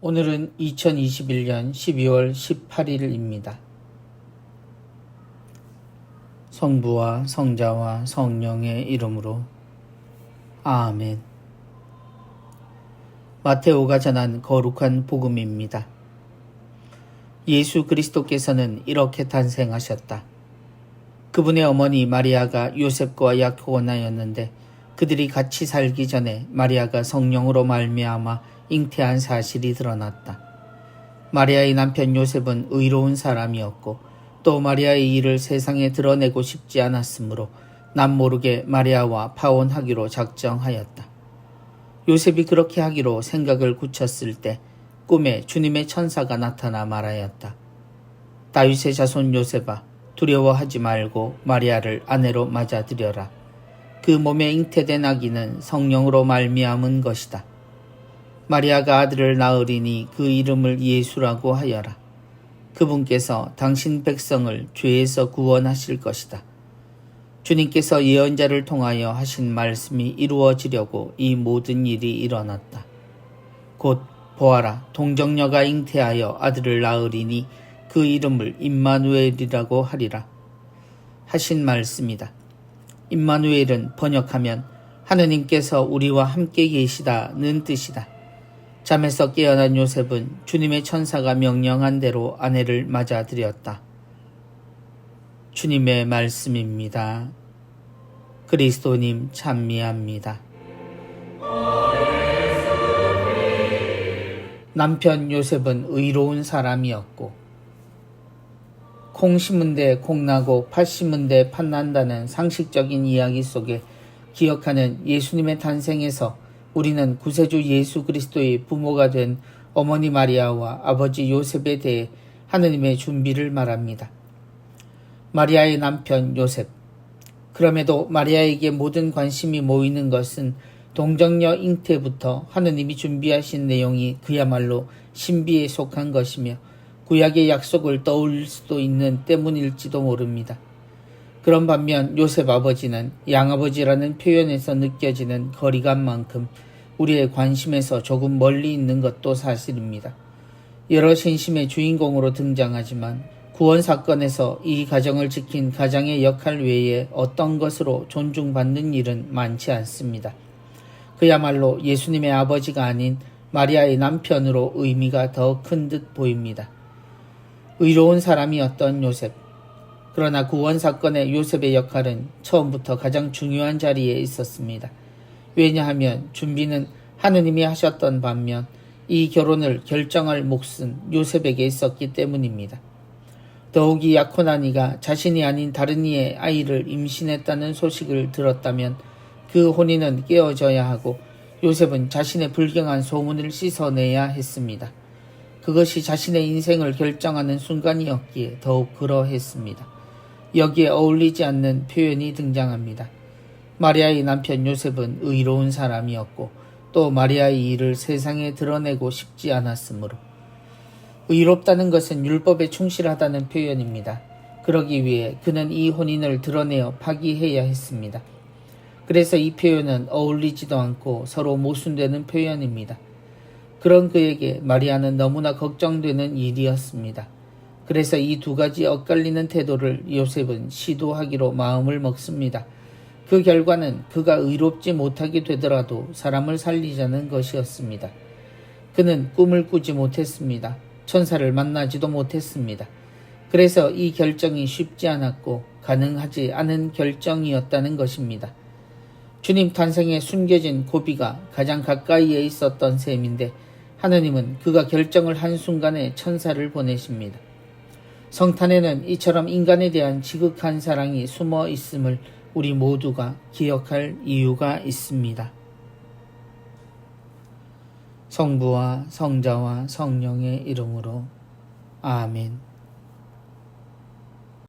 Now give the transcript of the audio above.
오늘은 2021년 12월 18일입니다. 성부와 성자와 성령의 이름으로 아멘. 마테오가 전한 거룩한 복음입니다. 예수 그리스도께서는 이렇게 탄생하셨다. 그분의 어머니 마리아가 요셉과 약혼하였는데 그들이 같이 살기 전에 마리아가 성령으로 말미암아 잉태한 사실이 드러났다. 마리아의 남편 요셉은 의로운 사람이었고 또 마리아의 일을 세상에 드러내고 싶지 않았으므로 남모르게 마리아와 파혼하기로 작정하였다. 요셉이 그렇게 하기로 생각을 굳혔을 때 꿈에 주님의 천사가 나타나 말하였다. 다윗의 자손 요셉아, 두려워하지 말고 마리아를 아내로 맞아들여라. 그 몸에 잉태된 아기는 성령으로 말미암은 것이다. 마리아가 아들을 낳으리니 그 이름을 예수라고 하여라. 그분께서 당신 백성을 죄에서 구원하실 것이다. 주님께서 예언자를 통하여 하신 말씀이 이루어지려고 이 모든 일이 일어났다. 곧 보아라, 동정녀가 잉태하여 아들을 낳으리니 그 이름을 임마누엘이라고 하리라. 하신 말씀이다. 임마누엘은 번역하면 하느님께서 우리와 함께 계시다는 뜻이다. 잠에서 깨어난 요셉은 주님의 천사가 명령한 대로 아내를 맞아들였다. 주님의 말씀입니다. 그리스도님 찬미합니다. 남편 요셉은 의로운 사람이었고 콩 심은 데 콩 나고 팥 심은 데 팥 난다는 상식적인 이야기 속에 기억하는 예수님의 탄생에서 우리는 구세주 예수 그리스도의 부모가 된 어머니 마리아와 아버지 요셉에 대해 하느님의 준비를 말합니다. 마리아의 남편 요셉. 그럼에도 마리아에게 모든 관심이 모이는 것은 동정녀 잉태부터 하느님이 준비하신 내용이 그야말로 신비에 속한 것이며 구약의 약속을 떠올릴 수도 있는 때문일지도 모릅니다. 그런 반면 요셉 아버지는 양아버지라는 표현에서 느껴지는 거리감만큼 우리의 관심에서 조금 멀리 있는 것도 사실입니다. 여러 신심의 주인공으로 등장하지만 구원 사건에서 이 가정을 지킨 가장의 역할 외에 어떤 것으로 존중받는 일은 많지 않습니다. 그야말로 예수님의 아버지가 아닌 마리아의 남편으로 의미가 더 큰 듯 보입니다. 의로운 사람이었던 요셉. 그러나 구원 사건의 요셉의 역할은 처음부터 가장 중요한 자리에 있었습니다. 왜냐하면 준비는 하느님이 하셨던 반면 이 결혼을 결정할 몫은 요셉에게 있었기 때문입니다. 더욱이 약혼한 이가 자신이 아닌 다른 이의 아이를 임신했다는 소식을 들었다면 그 혼인은 깨어져야 하고 요셉은 자신의 불경한 소문을 씻어내야 했습니다. 그것이 자신의 인생을 결정하는 순간이었기에 더욱 그러했습니다. 여기에 어울리지 않는 표현이 등장합니다. 마리아의 남편 요셉은 의로운 사람이었고 또 마리아의 일을 세상에 드러내고 싶지 않았으므로 의롭다는 것은 율법에 충실하다는 표현입니다. 그러기 위해 그는 이 혼인을 드러내어 파기해야 했습니다. 그래서 이 표현은 어울리지도 않고 서로 모순되는 표현입니다. 그런 그에게 마리아는 너무나 걱정되는 일이었습니다. 그래서 이 두 가지 엇갈리는 태도를 요셉은 시도하기로 마음을 먹습니다. 그 결과는 그가 의롭지 못하게 되더라도 사람을 살리자는 것이었습니다. 그는 꿈을 꾸지 못했습니다. 천사를 만나지도 못했습니다. 그래서 이 결정이 쉽지 않았고 가능하지 않은 결정이었다는 것입니다. 주님 탄생에 숨겨진 고비가 가장 가까이에 있었던 셈인데 하느님은 그가 결정을 한 순간에 천사를 보내십니다. 성탄에는 이처럼 인간에 대한 지극한 사랑이 숨어 있음을 우리 모두가 기억할 이유가 있습니다. 성부와 성자와 성령의 이름으로 아멘.